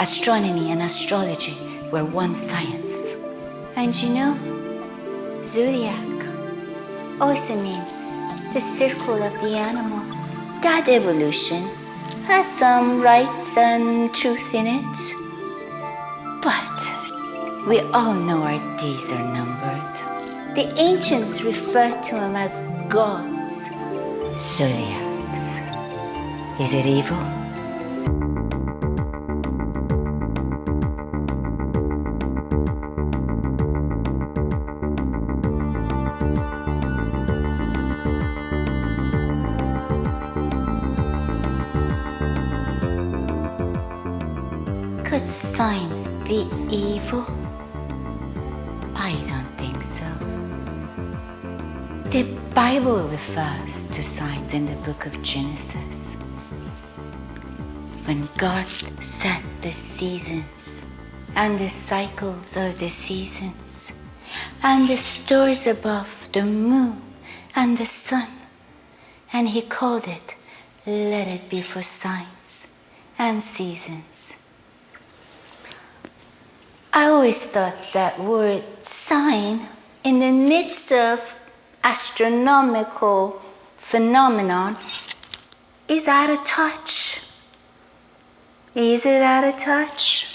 astronomy and astrology were one science. And you know, Zodiac also means the circle of the animals. That evolution has some rights and truth in it. But we all know our days are numbered. The ancients referred to them as gods. Zodiacs. Is it evil? Could signs be evil? I don't think so. The Bible refers to signs in the book of Genesis. When God set the seasons and the cycles of the seasons and the stars above the moon and the sun, and he called it, let it be for signs and seasons. I always thought that word sign in the midst of astronomical phenomenon is out of touch. Is it out of touch?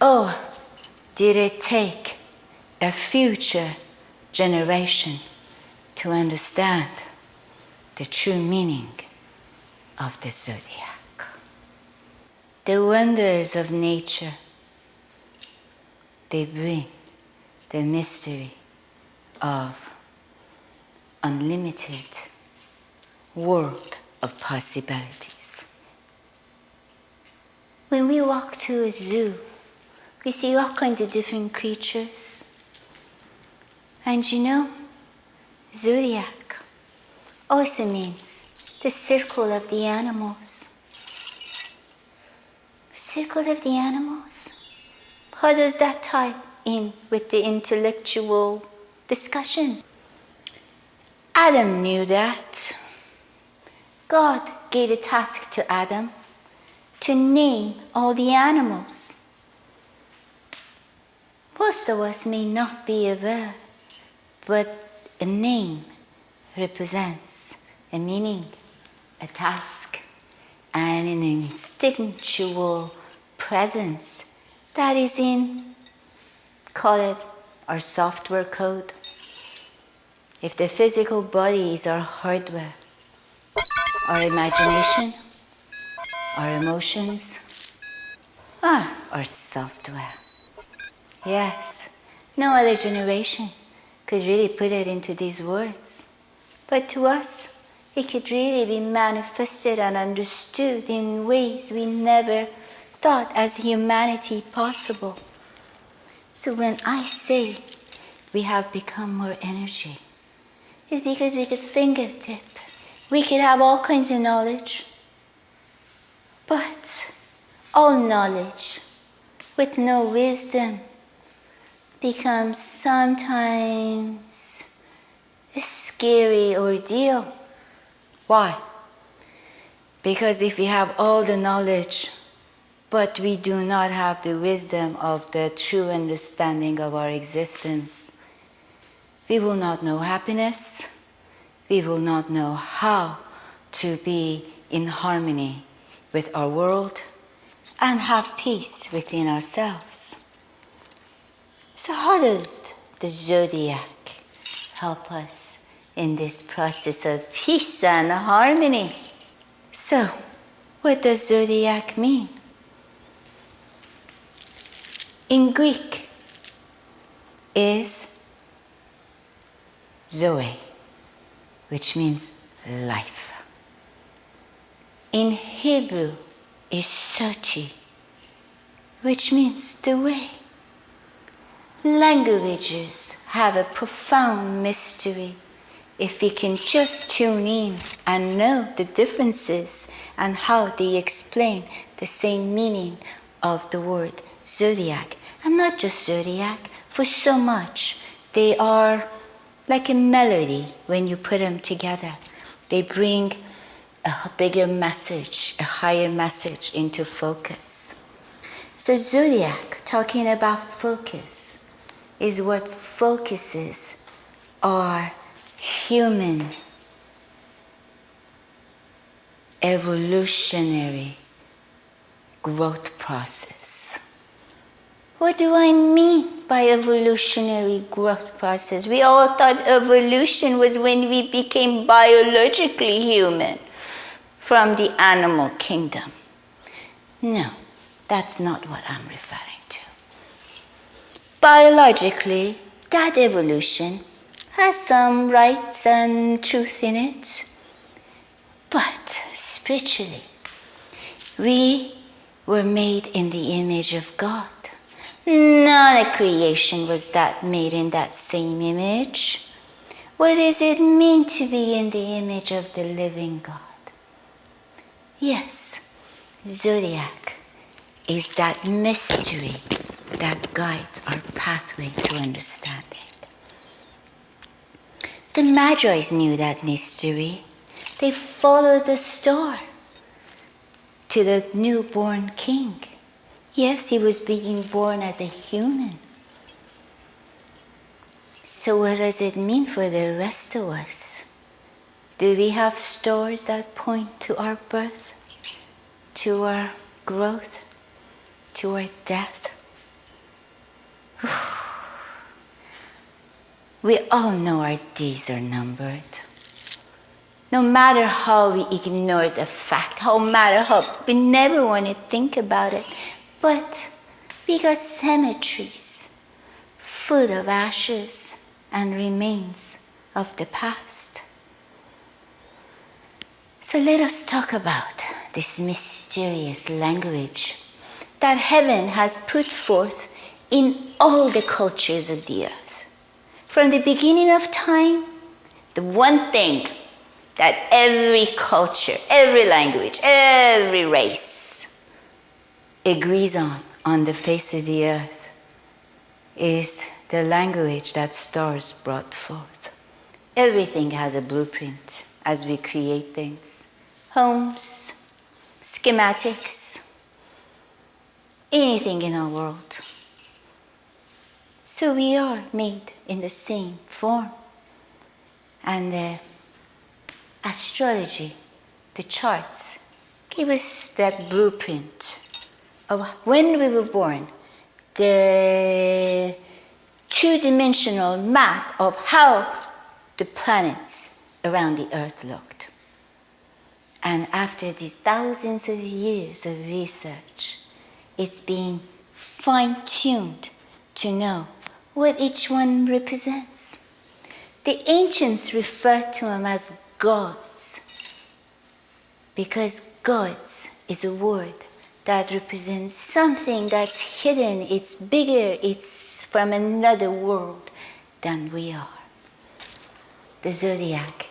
Or did it take a future generation to understand the true meaning of the zodiac? The wonders of nature, they bring the mystery of unlimited world of possibilities. When we walk to a zoo, we see all kinds of different creatures. And you know, zodiac also means the circle of the animals. Circle of the animals? How does that tie in with the intellectual discussion? Adam knew that. God gave a task to Adam to name all the animals. Most of us may not be aware, but a name represents a meaning, a task, and an instinctual presence that is in, call it, our software code. If the physical body is our hardware, our imagination, our emotions are our software. Yes, no other generation could really put it into these words. But to us, it could really be manifested and understood in ways we never thought as humanity possible. So when I say we have become more energy, it's because with a fingertip, we could have all kinds of knowledge. But all knowledge with no wisdom becomes sometimes a scary ordeal. Why? Because if we have all the knowledge, but we do not have the wisdom of the true understanding of our existence, we will not know happiness. We will not know how to be in harmony with our world and have peace within ourselves. So how does the zodiac help us in this process of peace and harmony? So, what does zodiac mean? In Greek is Zoe, which means life. In Hebrew is Sati, which means the way. Languages have a profound mystery if we can just tune in and know the differences and how they explain the same meaning of the word zodiac. And not just zodiac, for so much. They are like a melody when you put them together. They bring a bigger message, a higher message into focus. So Zodiac, talking about focus, is what focuses our human evolutionary growth process. What do I mean by evolutionary growth process? We all thought evolution was when we became biologically human from the animal kingdom. No, that's not what I'm referring to. Biologically, that evolution has some rights and truth in it. But spiritually, we were made in the image of God. Not a creation was that made in that same image. What does it mean to be in the image of the living God? Yes, Zodiac is that mystery that guides our pathway to understanding. The Magi's knew that mystery. They followed the star to the newborn king. Yes, he was being born as a human. So what does it mean for the rest of us? Do we have stars that point to our birth, to our growth, to our death? We all know our days are numbered. No matter how we ignore the fact, no matter how we never want to think about it, but we got cemeteries full of ashes and remains of the past. So let us talk about this mysterious language that heaven has put forth in all the cultures of the earth. From the beginning of time, the one thing that every culture, every language, every race agrees on the face of the earth is the language that stars brought forth. Everything has a blueprint as we create things. Homes, schematics, anything in our world. So we are made in the same form. And the astrology, the charts, give us that blueprint of when we were born, the two-dimensional map of how the planets around the earth looked. And after these thousands of years of research, it's being fine-tuned to know what each one represents. The ancients referred to them as gods, because gods is a word that represents something that's hidden, it's bigger, it's from another world than we are. The zodiac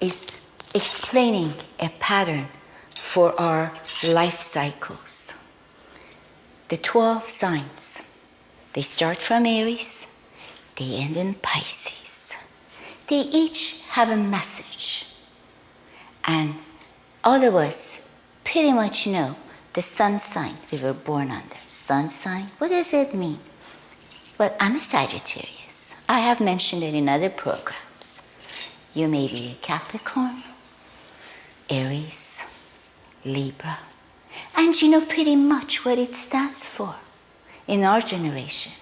is explaining a pattern for our life cycles. The 12 signs, they start from Aries, they end in Pisces. They each have a message. And all of us pretty much know the sun sign we were born under. Sun sign, what does it mean? Well, I'm a Sagittarius. I have mentioned it in other programs. You may be a Capricorn, Aries, Libra, and you know pretty much what it stands for in our generation.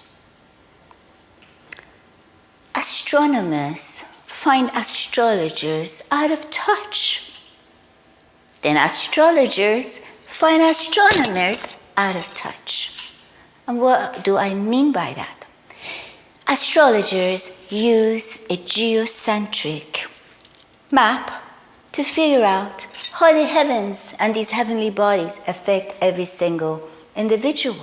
Astronomers find astrologers out of touch. Then astrologers find astronomers out of touch. And what do I mean by that? Astrologers use a geocentric map to figure out how the heavens and these heavenly bodies affect every single individual.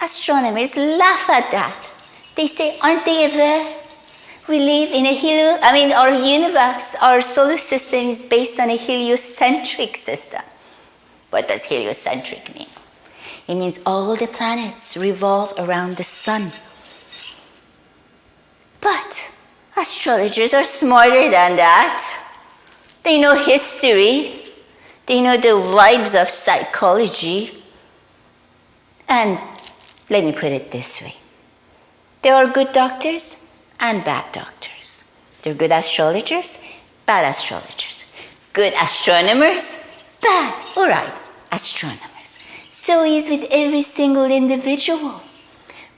Astronomers laugh at that. They say, aren't they aware? We live in our universe, our solar system is based on a heliocentric system. What does heliocentric mean? It means all the planets revolve around the sun. But astrologers are smarter than that. They know history. They know the vibes of psychology. And let me put it this way. There are good doctors and bad doctors. There are good astrologers, bad astrologers. Good astronomers, bad, all right, astronomers. So is with every single individual.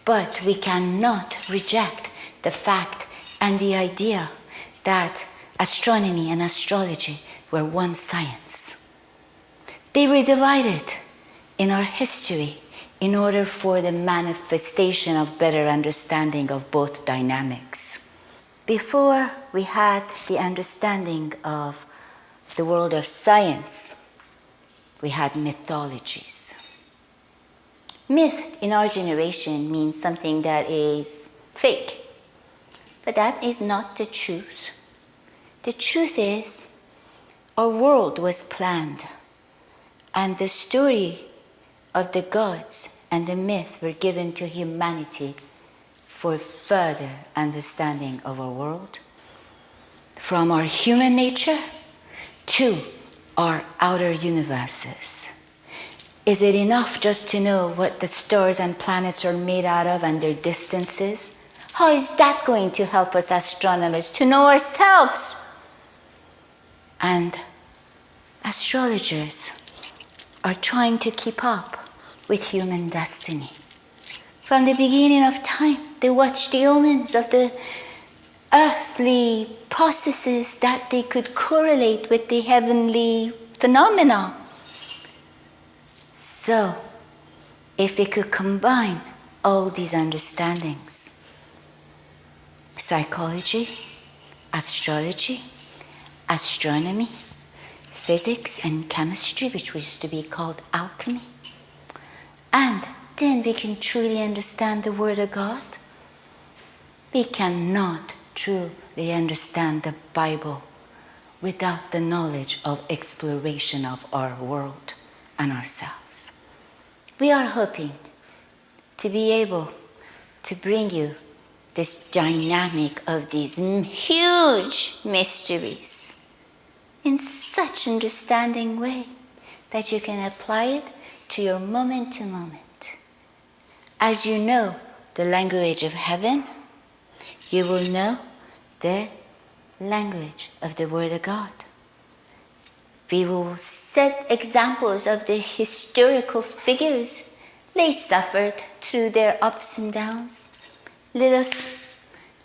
But we cannot reject the fact and the idea that astronomy and astrology were one science. They were divided in our history in order for the manifestation of better understanding of both dynamics. Before we had the understanding of the world of science, we had mythologies. Myth in our generation means something that is fake, but that is not the truth. The truth is, our world was planned, and the story of the gods and the myth were given to humanity for further understanding of our world, from our human nature to our outer universes. Is it enough just to know what the stars and planets are made out of and their distances? How is that going to help us astronomers to know ourselves? And astrologers are trying to keep up with human destiny. From the beginning of time, they watched the omens of the earthly processes that they could correlate with the heavenly phenomena. So, if we could combine all these understandings, psychology, astrology, astronomy, physics and chemistry, which used to be called alchemy, and then we can truly understand the Word of God. We cannot truly understand the Bible without the knowledge of exploration of our world and ourselves. We are hoping to be able to bring you this dynamic of these huge mysteries in such understanding way that you can apply it to your moment to moment. As you know the language of heaven, you will know the language of the Word of God. We will set examples of the historical figures. They suffered through their ups and downs. Let us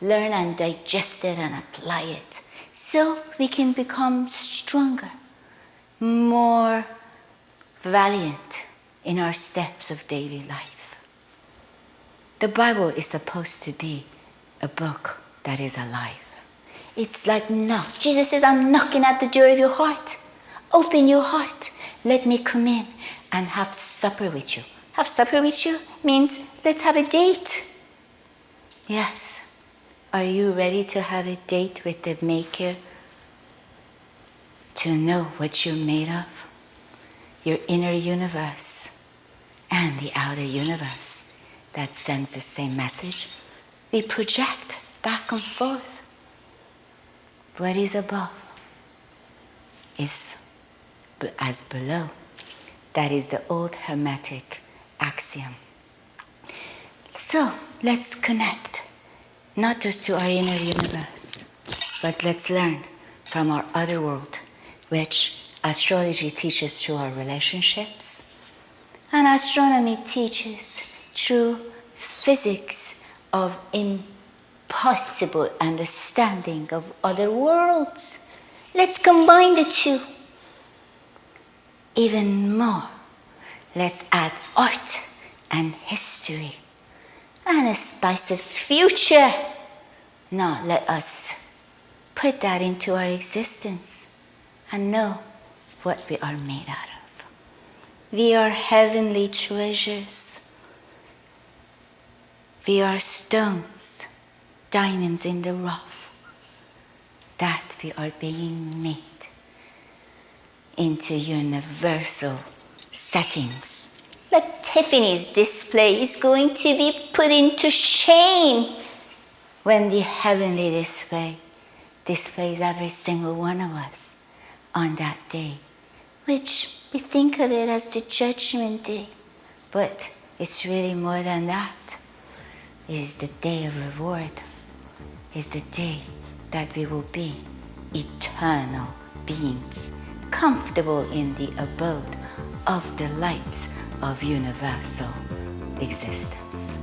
learn and digest it and apply it so we can become stronger, more valiant in our steps of daily life. The Bible is supposed to be a book that is alive. It's like knock. Jesus says, I'm knocking at the door of your heart. Open your heart. Let me come in and have supper with you. Have supper with you means let's have a date. Yes. Are you ready to have a date with the Maker? To know what you're made of? Your inner universe and the outer universe that sends the same message. We project back and forth. What is above is as below. That is the old Hermetic axiom. So let's connect, not just to our inner universe, but let's learn from our other world, which astrology teaches through our relationships, and astronomy teaches through physics of impossible understanding of other worlds. Let's combine the two. Even more, let's add art and history and a spice of future. Now let us put that into our existence and know what we are made out of. We are heavenly treasures. We are stones, diamonds in the rough, that we are being made into universal settings. Like Tiffany's display is going to be put into shame when the heavenly display displays every single one of us on that day, which we think of it as the Judgment Day, but it's really more than that. It is the day of reward. It's the day that we will be eternal beings, comfortable in the abode of the lights of universal existence.